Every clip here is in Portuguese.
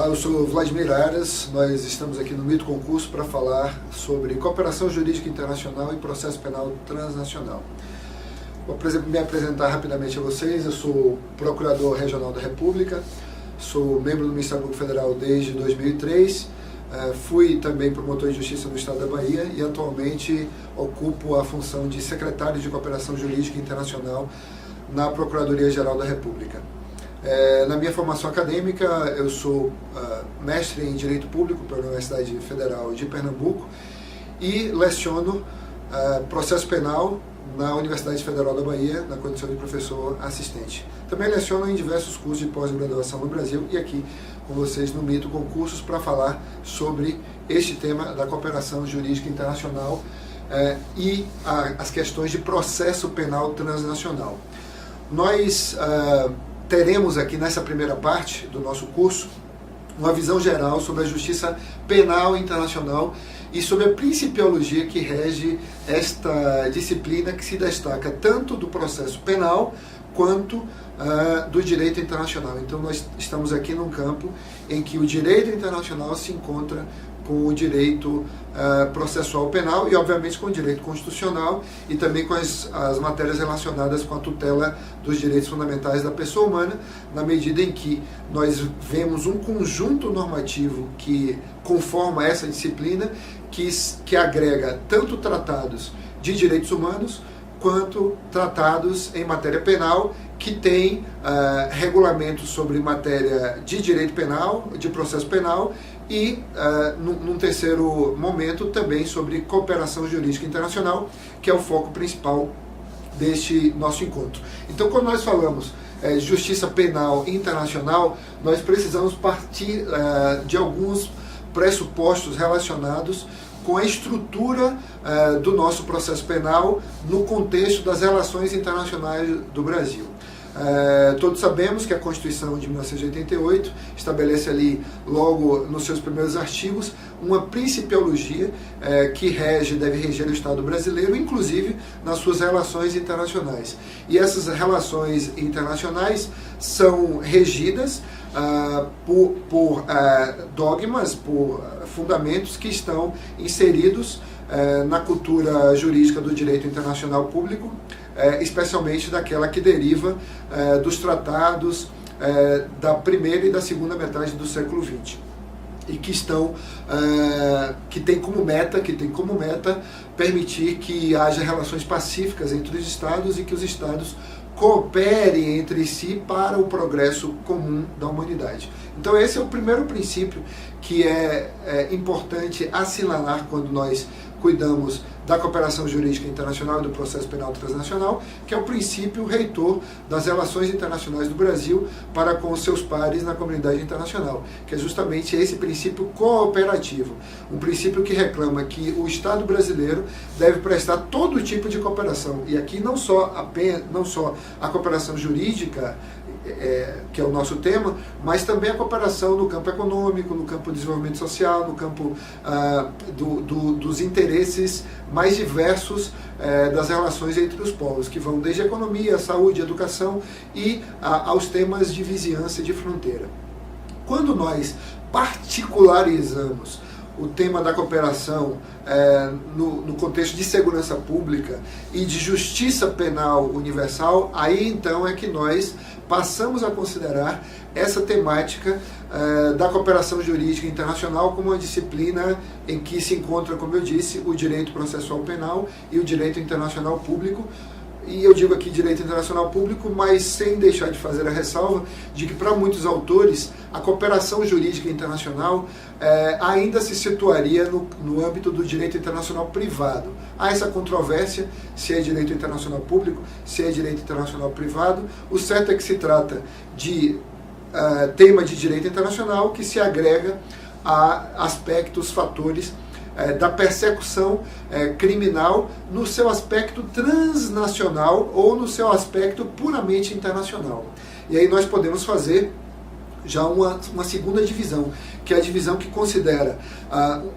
Olá, eu sou Vladimir Aras, nós estamos aqui no Mito Concurso para falar sobre cooperação jurídica internacional e processo penal transnacional. Vou me apresentar rapidamente a vocês. Eu sou Procurador Regional da República, sou membro do Ministério Público Federal desde 2003, fui também promotor de justiça no Estado da Bahia e atualmente ocupo a função de Secretário de Cooperação Jurídica Internacional na Procuradoria-Geral da República. Na minha formação acadêmica, eu sou mestre em Direito Público pela Universidade Federal de Pernambuco e leciono processo penal na Universidade Federal da Bahia, na condição de professor assistente. Também leciono em diversos cursos de pós-graduação no Brasil e aqui com vocês no Mito Concursos para falar sobre este tema da cooperação jurídica internacional e as questões de processo penal transnacional. Nós teremos aqui nessa primeira parte do nosso curso uma visão geral sobre a justiça penal internacional e sobre a principiologia que rege esta disciplina, que se destaca tanto do processo penal quanto do direito internacional. Então nós estamos aqui num campo em que o direito internacional se encontra com o direito processual penal e, obviamente, com o direito constitucional e também com as matérias relacionadas com a tutela dos direitos fundamentais da pessoa humana, na medida em que nós vemos um conjunto normativo que conforma essa disciplina, que agrega tanto tratados de direitos humanos quanto tratados em matéria penal, que tem regulamentos sobre matéria de direito penal, de processo penal, e, num terceiro momento, também sobre cooperação jurídica internacional, que é o foco principal deste nosso encontro. Então, quando nós falamos justiça penal internacional, nós precisamos partir de alguns pressupostos relacionados com a estrutura do nosso processo penal no contexto das relações internacionais do Brasil. Todos sabemos que a Constituição de 1988 estabelece ali, logo nos seus primeiros artigos, uma principiologia que deve reger o Estado brasileiro, inclusive nas suas relações internacionais. E essas relações internacionais são regidas por dogmas, por fundamentos que estão inseridos na cultura jurídica do direito internacional público, especialmente daquela que deriva dos tratados da primeira e da segunda metade do século XX. E que tem como meta permitir que haja relações pacíficas entre os Estados e que os Estados cooperem entre si para o progresso comum da humanidade. Então esse é o primeiro princípio que é importante assinalar quando nós cuidamos da cooperação jurídica internacional e do processo penal transnacional, que é o princípio reitor das relações internacionais do Brasil para com os seus pares na comunidade internacional, que é justamente esse princípio cooperativo, um princípio que reclama que o Estado brasileiro deve prestar todo tipo de cooperação, e aqui não só a cooperação jurídica, que é o nosso tema, mas também a cooperação no campo econômico, no campo do desenvolvimento social, no campo dos interesses mais diversos das relações entre os povos, que vão desde a economia, a saúde, a educação e aos temas de vizinhança e de fronteira. Quando nós particularizamos o tema da cooperação no contexto de segurança pública e de justiça penal universal, aí então é que nós passamos a considerar essa temática da cooperação jurídica internacional como uma disciplina em que se encontra, como eu disse, o direito processual penal e o direito internacional público. E eu digo aqui direito internacional público, mas sem deixar de fazer a ressalva de que para muitos autores a cooperação jurídica internacional ainda se situaria no âmbito do direito internacional privado. Há essa controvérsia se é direito internacional público, se é direito internacional privado. O certo é que se trata de tema de direito internacional que se agrega a aspectos, fatores da persecução criminal no seu aspecto transnacional ou no seu aspecto puramente internacional. E aí nós podemos fazer já uma segunda divisão, que é a divisão que considera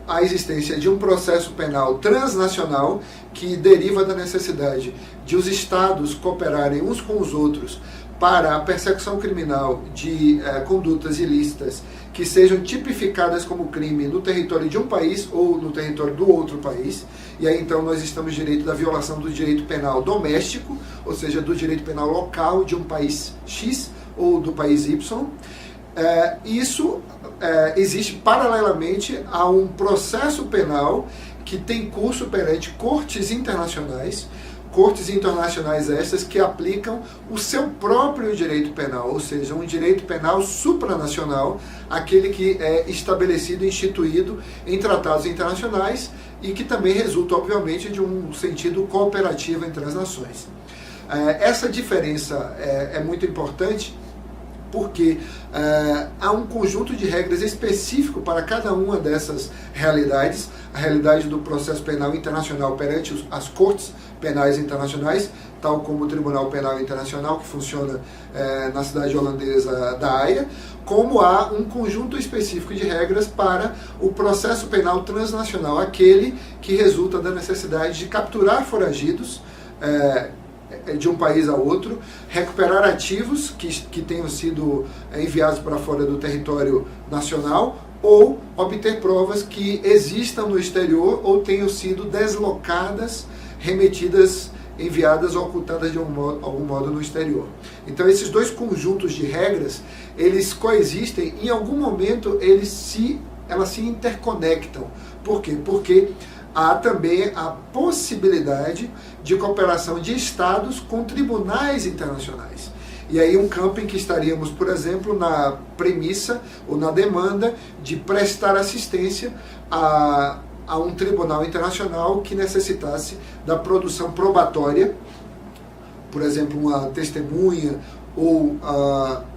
a existência de um processo penal transnacional que deriva da necessidade de os Estados cooperarem uns com os outros para a persecução criminal de condutas ilícitas que sejam tipificadas como crime no território de um país ou no território do outro país. E aí então nós estamos no direito da violação do direito penal doméstico, ou seja, do direito penal local de um país X ou do país Y. Isso existe paralelamente a um processo penal que tem curso perante cortes internacionais estas que aplicam o seu próprio direito penal, ou seja, um direito penal supranacional, aquele que é estabelecido e instituído em tratados internacionais e que também resulta, obviamente, de um sentido cooperativo entre as nações. Essa diferença é muito importante porque há um conjunto de regras específico para cada uma dessas realidades. A realidade do processo penal internacional perante as cortes penais internacionais, tal como o Tribunal Penal Internacional, que funciona na cidade holandesa da Haia, como há um conjunto específico de regras para o processo penal transnacional, aquele que resulta da necessidade de capturar foragidos de um país a outro, recuperar ativos que tenham sido enviados para fora do território nacional ou obter provas que existam no exterior ou tenham sido deslocadas, remetidas, enviadas ou ocultadas de algum modo no exterior. Então esses dois conjuntos de regras, eles coexistem, em algum momento elas se interconectam. Por quê? Porque há também a possibilidade de cooperação de Estados com tribunais internacionais. E aí um campo em que estaríamos, por exemplo, na premissa ou na demanda de prestar assistência a um tribunal internacional que necessitasse da produção probatória, por exemplo, uma testemunha ou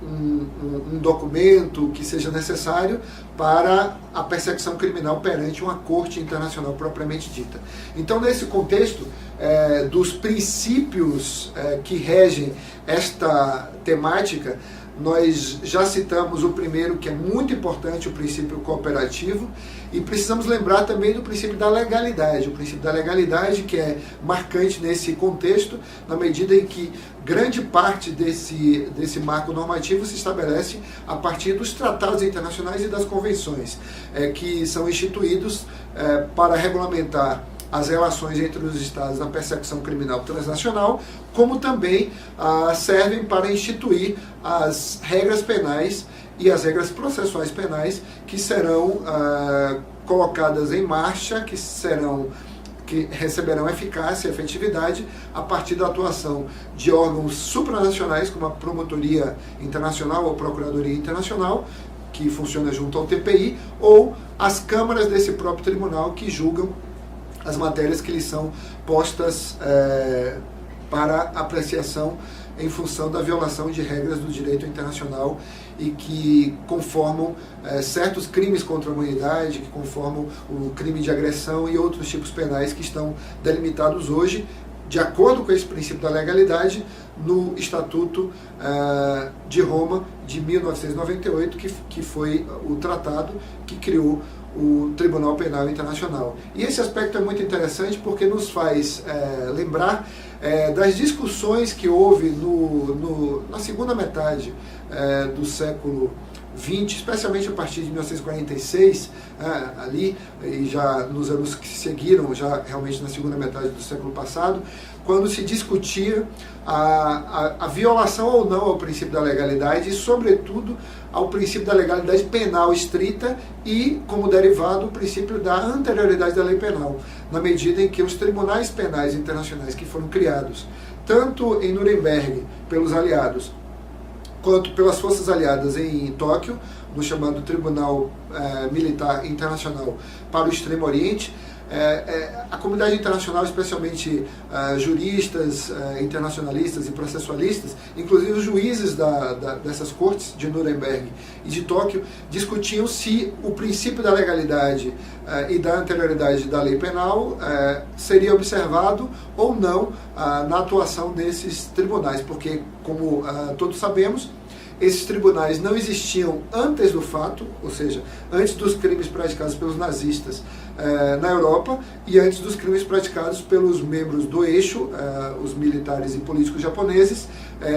um documento que seja necessário para a persecução criminal perante uma corte internacional propriamente dita. Então, nesse contexto dos princípios que regem esta temática, nós já citamos o primeiro, que é muito importante, o princípio cooperativo, e precisamos lembrar também do princípio da legalidade. O princípio da legalidade, que é marcante nesse contexto, na medida em que grande parte desse marco normativo se estabelece a partir dos tratados internacionais e das convenções, que são instituídos para regulamentar as relações entre os Estados na persecução criminal transnacional, como também servem para instituir as regras penais e as regras processuais penais que serão colocadas em marcha, que receberão eficácia e efetividade a partir da atuação de órgãos supranacionais, como a Promotoria Internacional ou Procuradoria Internacional, que funciona junto ao TPI, ou as câmaras desse próprio tribunal que julgam as matérias que lhes são postas para apreciação em função da violação de regras do direito internacional e que conformam certos crimes contra a humanidade, que conformam o crime de agressão e outros tipos penais que estão delimitados hoje, de acordo com esse princípio da legalidade, no Estatuto de Roma de 1998, que foi o tratado que criou o Tribunal Penal Internacional. E esse aspecto é muito interessante porque nos faz lembrar das discussões que houve na segunda metade do século XX, especialmente a partir de 1946, ali, e já nos anos que seguiram, já realmente na segunda metade do século passado, quando se discutia a violação ou não ao princípio da legalidade e, sobretudo, ao princípio da legalidade penal estrita e, como derivado, o princípio da anterioridade da lei penal, na medida em que os tribunais penais internacionais que foram criados, tanto em Nuremberg pelos aliados, quanto pelas forças aliadas em Tóquio, no chamado Tribunal Militar Internacional para o Extremo Oriente, a comunidade internacional, especialmente juristas, internacionalistas e processualistas, inclusive os juízes dessas cortes de Nuremberg e de Tóquio, discutiam se o princípio da legalidade e da anterioridade da lei penal seria observado ou não na atuação desses tribunais, porque, como todos sabemos, esses tribunais não existiam antes do fato, ou seja, antes dos crimes praticados pelos nazistas na Europa e antes dos crimes praticados pelos membros do eixo, os militares e políticos japoneses,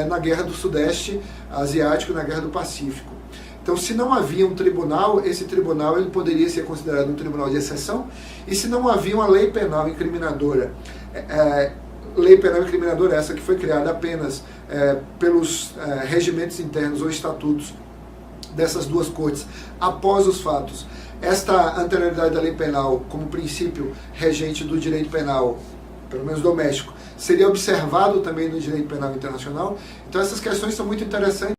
na Guerra do Sudeste Asiático e na Guerra do Pacífico. Então, se não havia um tribunal, esse tribunal ele poderia ser considerado um tribunal de exceção, e se não havia uma lei penal incriminadora, lei penal incriminadora essa que foi criada apenas pelos regimentos internos ou estatutos dessas duas cortes após os fatos, esta anterioridade da lei penal como princípio regente do direito penal, pelo menos doméstico, seria observado também no direito penal internacional. Então essas questões são muito interessantes